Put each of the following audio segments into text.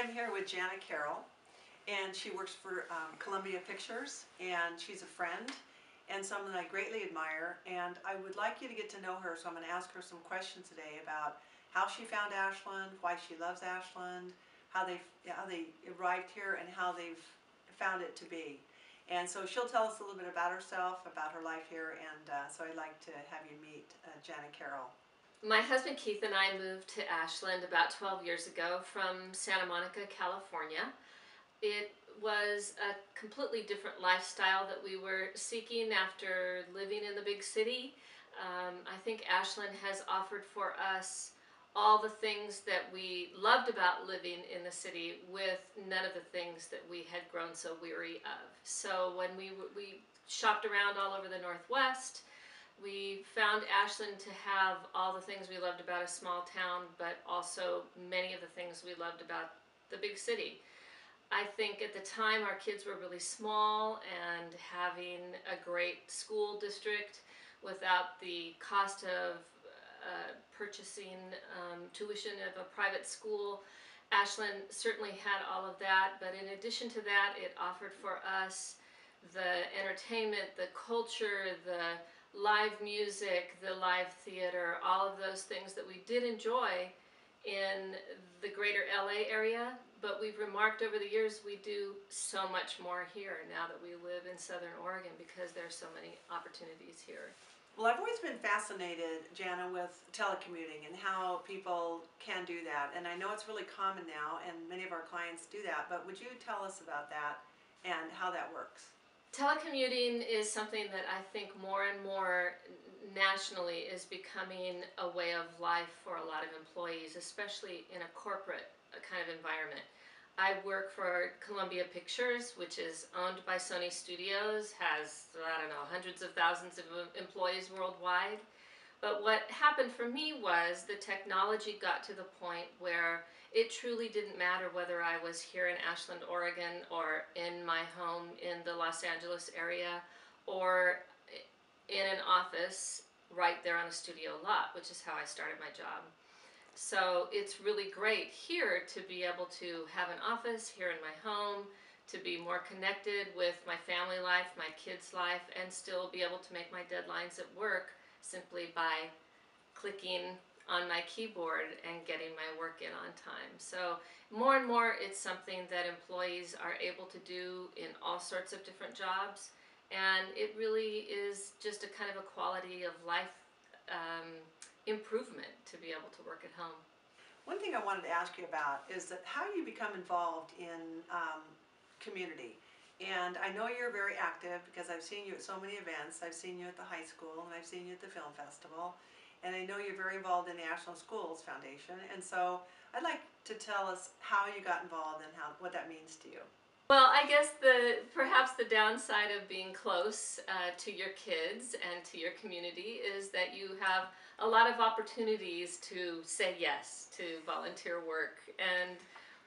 I'm here with Jana Carole, and she works for Columbia Pictures, and she's a friend and someone I greatly admire, and I would like you to get to know her, so I'm going to ask her some questions today about how she found Ashland, why she loves Ashland, how they arrived here, and how they've found it to be. And so she'll tell us a little bit about herself, about her life here, and so I'd like to have you meet Jana Carole. My husband Keith and I moved to Ashland about 12 years ago from Santa Monica, California. It was a completely different lifestyle that we were seeking after living in the big city. I think Ashland has offered for us all the things that we loved about living in the city with none of the things that we had grown so weary of. So when we shopped around all over the Northwest, we found Ashland to have all the things we loved about a small town, but also many of the things we loved about the big city. I think at the time our kids were really small, and having a great school district without the cost of purchasing tuition of a private school, Ashland certainly had all of that, but in addition to that, it offered for us the entertainment, the culture, the live music, the live theater, all of those things that we did enjoy in the greater LA area, but we've remarked over the years we do so much more here now that we live in Southern Oregon because there's so many opportunities here. Well, I've always been fascinated, Jana, with telecommuting and how people can do that. And I know it's really common now, and many of our clients do that, but would you tell us about that and how that works? Telecommuting is something that I think more and more nationally is becoming a way of life for a lot of employees, especially in a corporate kind of environment. I work for Columbia Pictures, which is owned by Sony Studios, has, I don't know, hundreds of thousands of employees worldwide. But what happened for me was the technology got to the point where it truly didn't matter whether I was here in Ashland, Oregon, or in my home in the Los Angeles area, or in an office right there on a studio lot, which is how I started my job. So it's really great here to be able to have an office here in my home, to be more connected with my family life, my kids' life, and still be able to make my deadlines at work simply by clicking on my keyboard and getting my work in on time. So more and more it's something that employees are able to do in all sorts of different jobs, and it really is just a kind of a quality of life improvement to be able to work at home. One thing I wanted to ask you about is that how you become involved in community. And I know you're very active because I've seen you at so many events. I've seen you at the high school, and I've seen you at the film festival. And I know you're very involved in the National Schools Foundation. And so I'd like to tell us how you got involved and what that means to you. Well, I guess perhaps the downside of being close to your kids and to your community is that you have a lot of opportunities to say yes to volunteer work. And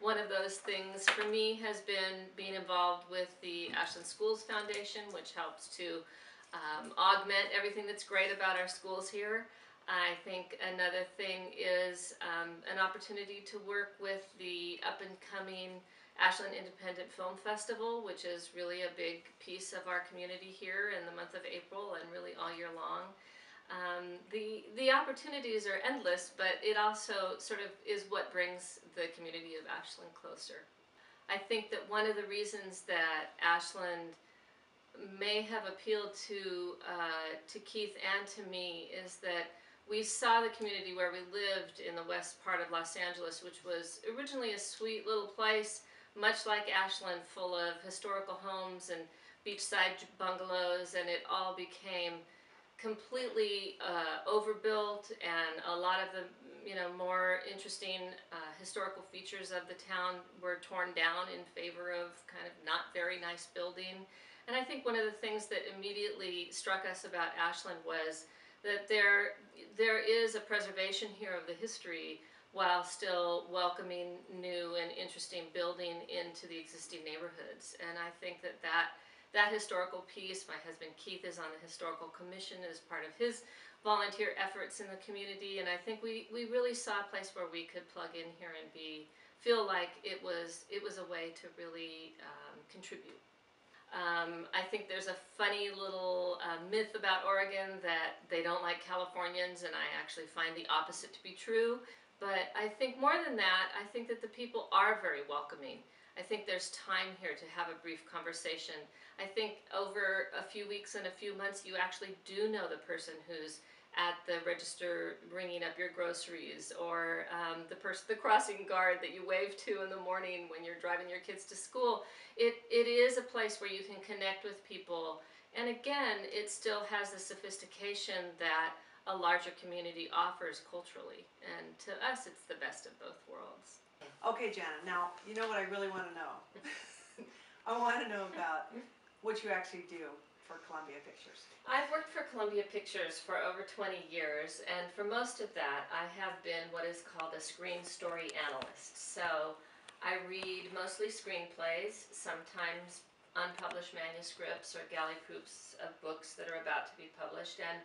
one of those things for me has been being involved with the Ashland Schools Foundation, which helps to augment everything that's great about our schools here. I think another thing is an opportunity to work with the up-and-coming Ashland Independent Film Festival, which is really a big piece of our community here in the month of April and really all year long. The opportunities are endless, but it also sort of is what brings the community of Ashland closer. I think that one of the reasons that Ashland may have appealed to Keith and to me is that we saw the community where we lived in the west part of Los Angeles, which was originally a sweet little place, much like Ashland, full of historical homes and beachside bungalows, and it all became completely overbuilt, and a lot of the more interesting historical features of the town were torn down in favor of kind of not very nice building. And I think one of the things that immediately struck us about Ashland was that there is a preservation here of the history while still welcoming new and interesting building into the existing neighborhoods. And I think that historical piece, my husband Keith is on the Historical Commission as part of his volunteer efforts in the community, and I think we really saw a place where we could plug in here and be feel like it was a way to really contribute. I think there's a funny little myth about Oregon that they don't like Californians, and I actually find the opposite to be true. But I think more than that, I think that the people are very welcoming. I think there's time here to have a brief conversation. I think over a few weeks and a few months, you actually do know the person who's at the register ringing up your groceries, or the crossing guard that you wave to in the morning when you're driving your kids to school. It is a place where you can connect with people, and again, it still has the sophistication that a larger community offers culturally, and to us it's the best of both worlds. Okay, Jana, now you know what I really want to know. I want to know about what you actually do for Columbia Pictures. I've worked for Columbia Pictures for over 20 years, and for most of that I have been what is called a screen story analyst. So I read mostly screenplays, sometimes unpublished manuscripts or galley proofs of books that are about to be published, and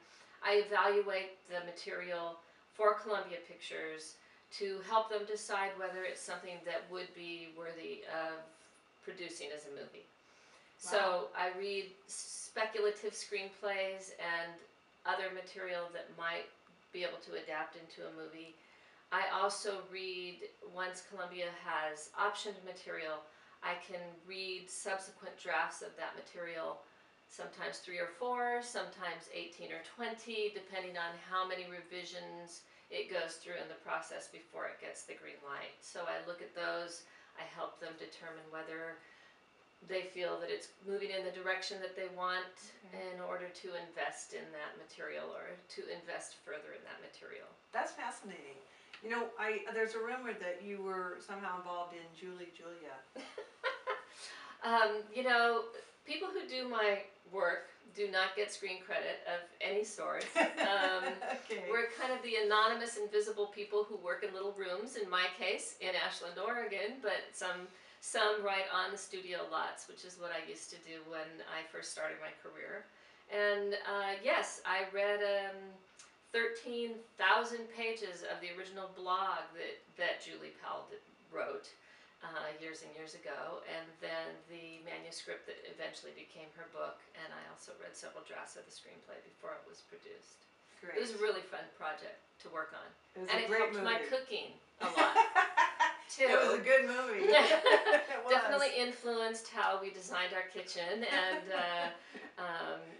I evaluate the material for Columbia Pictures to help them decide whether it's something that would be worthy of producing as a movie. Wow. So I read speculative screenplays and other material that might be able to adapt into a movie. I also read, once Columbia has optioned material, I can read subsequent drafts of that material, sometimes 3 or 4, sometimes 18 or 20, depending on how many revisions it goes through in the process before it gets the green light. So I look at those, I help them determine whether they feel that it's moving in the direction that they want in order to invest in that material or to invest further in that material. That's fascinating. You know, there's a rumor that you were somehow involved in Julia. You know, people who do my work do not get screen credit of any sort. Okay. We're kind of the anonymous, invisible people who work in little rooms, in my case, in Ashland, Oregon, but some right on the studio lots, which is what I used to do when I first started my career. And yes, I read 13,000 pages of the original blog that Julie Powell wrote years and years ago, and then the manuscript that eventually became her book, and I also read several drafts of the screenplay before it was produced. Great. It was a really fun project to work on. It was and a great helped movie. my cooking a lot. Too. It was a good movie. It was. Definitely influenced how we designed our kitchen, and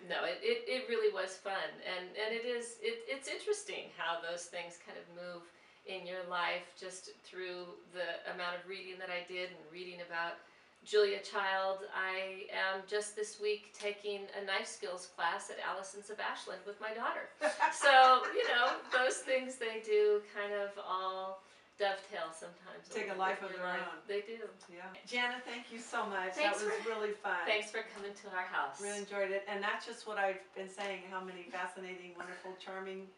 no, it really was fun, and it's interesting how those things kind of move in your life just through the amount of reading that I did and reading about Julia Child. I am just this week taking a knife skills class at Allison's of Ashland with my daughter. So, you know, those things they do kind of all dovetail sometimes. Take a life of their own. They do. Yeah. Jana, thank you so much. Thanks, that was really fun. Thanks for coming to our house. Really enjoyed it. And that's just what I've been saying, how many fascinating, wonderful, charming,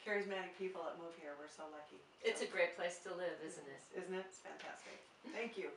charismatic people that move here. We're so lucky. It's a great place to live, isn't it? Isn't it? It's fantastic. Thank you.